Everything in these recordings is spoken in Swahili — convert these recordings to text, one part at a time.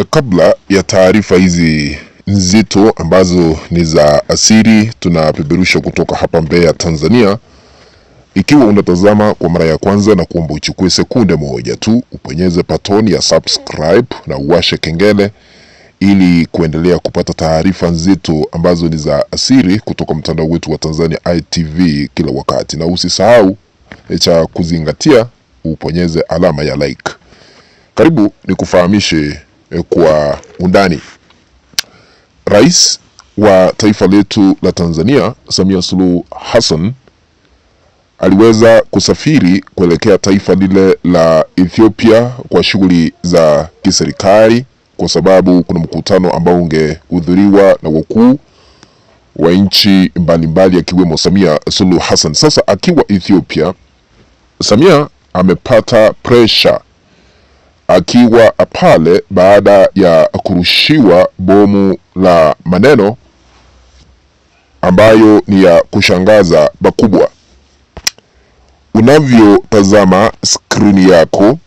Kabla ya taarifa hizi nzito ambazo ni za asili tunapeperusha kutoka hapa Mbeya, Tanzania. Ikiwa unatazama kwa mara ya kwanza, na kuomba uchukue sekunde moja tu uponyeze patoni ya subscribe na uwashe kengele ili kuendelea kupata taarifa nzito ambazo ni za asili kutoka mtandao wetu wa Tanzania ITV kila wakati, na usisahau cha kuzingatia uponyeze alama ya like. Karibu nikufahamishe kwa undani. Rais wa taifa letu la Tanzania, Samia Suluhu Hassan, aliweza kusafiri kuelekea taifa lile la Ethiopia kwa shughuli za kiserikali, kwa sababu kuna mkutano ambao ungehudhuriwa na wakuu wa nchi mbalimbali akiwemo Samia Suluhu Hassan. Sasa akiwa Ethiopia, Samia amepata pressure akiwa pale baada ya kurushiwa bomu la maneno ambayo ni ya kushangaza bakubwa. Unavyotazama skrini yako,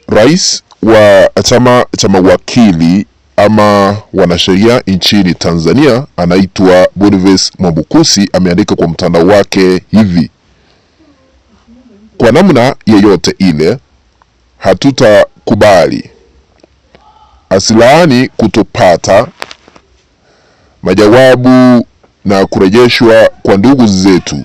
rais wa chama cha mawakili ama wanasheria nchini Tanzania anaitwa Boniface Mwabukusi ameandika kwa mtandao wake hivi: kwa namna yeyote ile hatutakubali asilaani kutopata majawabu na kurejeshwa kwa ndugu zetu.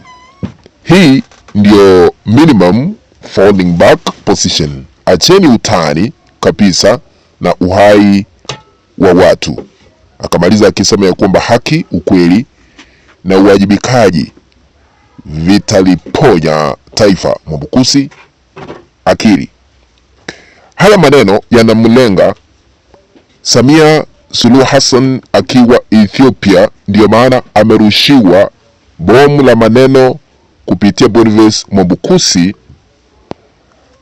Hii ndio minimum falling back position. Acheni utani kabisa na uhai wa watu. Akamaliza akisema ya kwamba haki, ukweli na uwajibikaji vitaliponya taifa. Mwabukusi akiri. Haya maneno yanamlenga Samia Suluhu Hassan akiwa Ethiopia, ndio maana amerushiwa bomu la maneno kupitia Boniface Mwabukusi,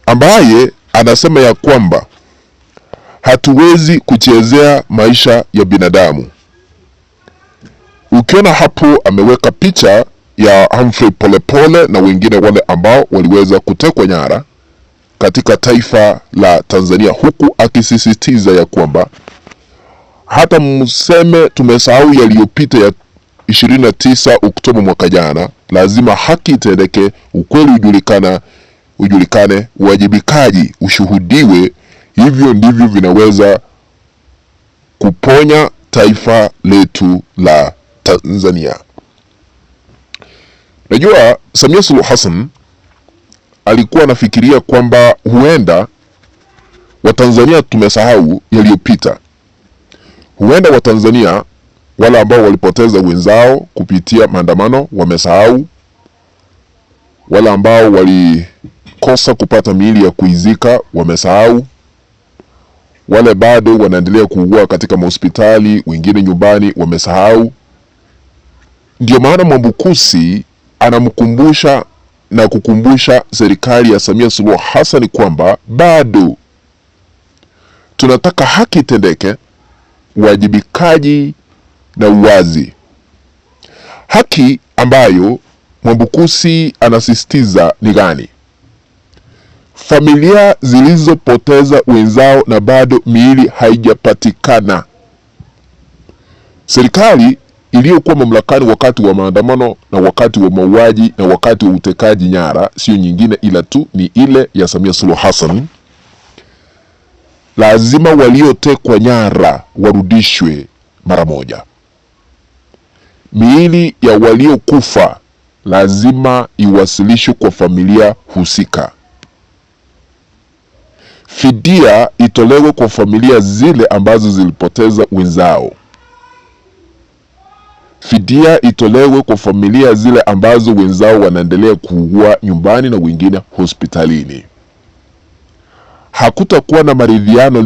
ambaye anasema ya kwamba hatuwezi kuchezea maisha ya binadamu. Ukiona hapo ameweka picha ya Humphrey Polepole na wengine wale ambao waliweza kutekwa nyara katika taifa la Tanzania, huku akisisitiza ya kwamba hata mseme tumesahau yaliyopita ya 29 Oktoba mwaka jana, lazima haki itendeke, ukweli ujulikane, uwajibikaji ushuhudiwe. Hivyo ndivyo vinaweza kuponya taifa letu la Tanzania. Najua Samia Suluhu Hassan alikuwa anafikiria kwamba huenda Watanzania tumesahau yaliyopita. Huenda Watanzania wale ambao walipoteza wenzao kupitia maandamano wamesahau. Wale ambao walikosa kupata miili ya kuizika wamesahau. Wale bado wanaendelea kuugua katika hospitali, wengine nyumbani, wamesahau. Ndio maana Mwabukusi anamkumbusha na kukumbusha serikali ya Samia Suluhu Hassan kwamba bado tunataka haki itendeke, uwajibikaji na uwazi. Haki ambayo Mwabukusi anasisitiza ni gani? Familia zilizopoteza wenzao na bado miili haijapatikana. Serikali iliyokuwa mamlakani wakati wa maandamano na wakati wa mauaji na wakati wa utekaji nyara sio nyingine ila tu ni ile ya Samia Suluhu Hassan. Lazima waliotekwa nyara warudishwe mara moja. Miili ya waliokufa lazima iwasilishwe kwa familia husika. Fidia itolewe kwa familia zile ambazo zilipoteza wenzao. Fidia itolewe kwa familia zile ambazo wenzao wanaendelea kuugua nyumbani na wengine hospitalini. Hakutakuwa na maridhiano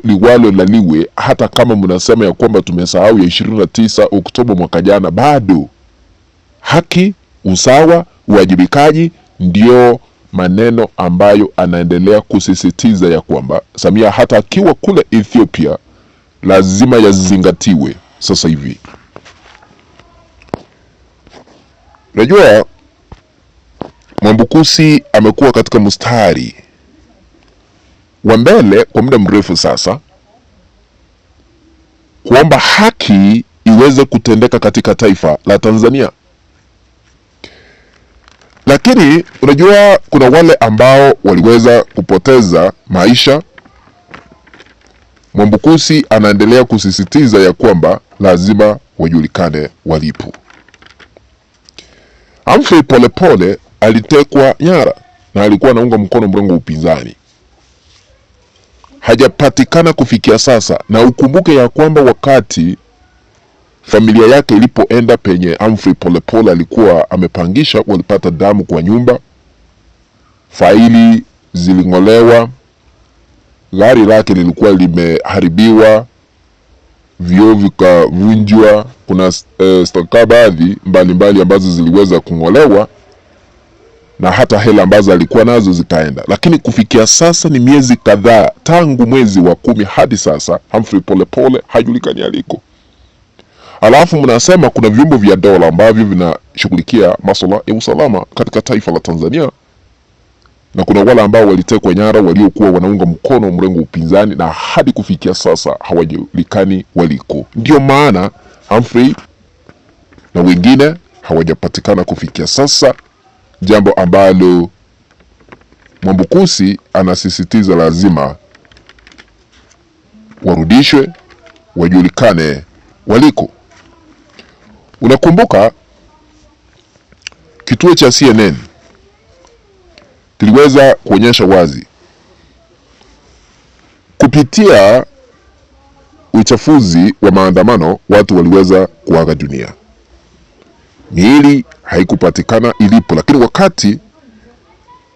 liwalo la liwe, hata kama mnasema ya kwamba tumesahau ya 29 Oktoba mwaka jana. Bado haki, usawa, uwajibikaji ndio maneno ambayo anaendelea kusisitiza ya kwamba Samia hata akiwa kule Ethiopia lazima yazingatiwe sasa hivi. Najua Mwabukusi amekuwa katika mstari wa mbele kwa muda mrefu sasa kuomba haki iweze kutendeka katika taifa la Tanzania. Lakini unajua kuna wale ambao waliweza kupoteza maisha. Mwambukusi anaendelea kusisitiza ya kwamba lazima wajulikane walipo. Humphrey Polepole alitekwa nyara na alikuwa anaunga mkono mrengo upinzani. Hajapatikana kufikia sasa, na ukumbuke ya kwamba wakati familia yake ilipoenda penye Humphrey Polepole alikuwa amepangisha, walipata damu kwa nyumba, faili ziling'olewa, gari lake lilikuwa limeharibiwa, vioo vikavunjwa, kuna stakabadhi mbalimbali ambazo ziliweza kung'olewa na hata hela ambazo alikuwa nazo zikaenda. Lakini kufikia sasa ni miezi kadhaa tangu mwezi wa 10 hadi sasa Humphrey Polepole hajulikani aliko. Alafu mnasema kuna vyombo vya dola ambavyo vinashughulikia masuala ya usalama katika taifa la Tanzania, na kuna wale ambao walitekwa nyara waliokuwa wanaunga mkono mrengo upinzani, na hadi kufikia sasa hawajulikani waliko. Ndio maana Humphrey na wengine hawajapatikana kufikia sasa, jambo ambalo Mwambukusi anasisitiza lazima warudishwe, wajulikane waliko. Unakumbuka kituo cha CNN kiliweza kuonyesha wazi kupitia uchafuzi wa maandamano watu waliweza kuaga dunia. Miili haikupatikana ilipo, lakini wakati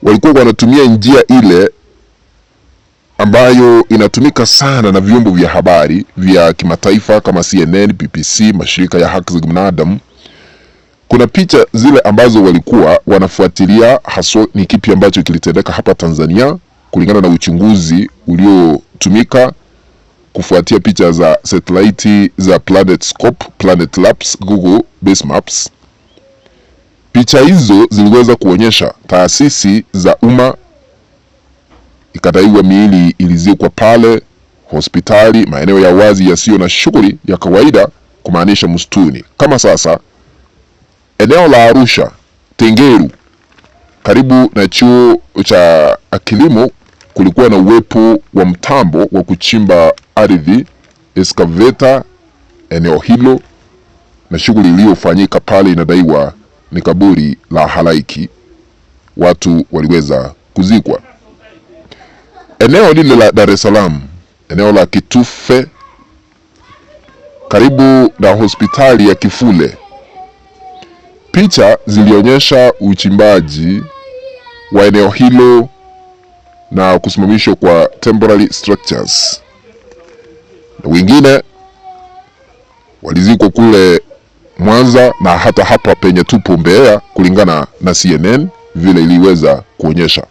walikuwa wanatumia njia ile ambayo inatumika sana na vyombo vya habari vya kimataifa kama CNN, BBC, mashirika ya haki za binadamu, kuna picha zile ambazo walikuwa wanafuatilia haswa ni kipi ambacho kilitendeka hapa Tanzania kulingana na uchunguzi uliotumika kufuatia picha za satellite za PlanetScope, Planet Labs, Google Base Maps. Picha hizo ziliweza kuonyesha taasisi za umma, ikadaiwa miili ilizikwa pale, hospitali, maeneo ya wazi yasiyo na shughuli ya kawaida, kumaanisha msituni. Kama sasa eneo la Arusha, Tengeru, karibu na chuo cha kilimo, kulikuwa na uwepo wa mtambo wa kuchimba ardhi, excavator eneo hilo, na shughuli iliyofanyika pale inadaiwa ni kaburi la halaiki. Watu waliweza kuzikwa. Eneo lile la Dar es Salaam, eneo la Kitufe, karibu na hospitali ya Kifule, picha zilionyesha uchimbaji wa eneo hilo na kusimamishwa kwa temporary structures. Na wengine walizikwa kule Mwanza na hata hapa penye tupo Mbeya, kulingana na CNN vile iliweza kuonyesha.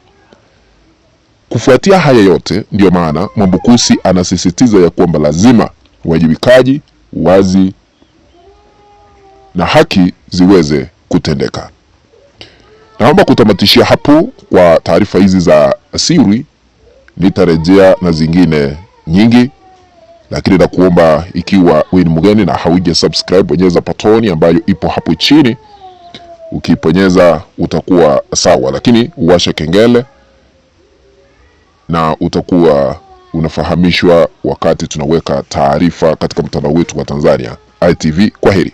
Kufuatia haya yote, ndio maana Mwambukusi anasisitiza ya kwamba lazima uwajibikaji, uwazi na haki ziweze kutendeka. Naomba kutamatishia hapo kwa taarifa hizi za siri. Nitarejea na zingine nyingi, lakini nakuomba ikiwa wewe ni mgeni na hauja subscribe, bonyeza patoni ambayo ipo hapo chini. Ukiponyeza utakuwa sawa, lakini uwashe kengele na utakuwa unafahamishwa wakati tunaweka taarifa katika mtandao wetu wa Tanzania ITV. Kwaheri.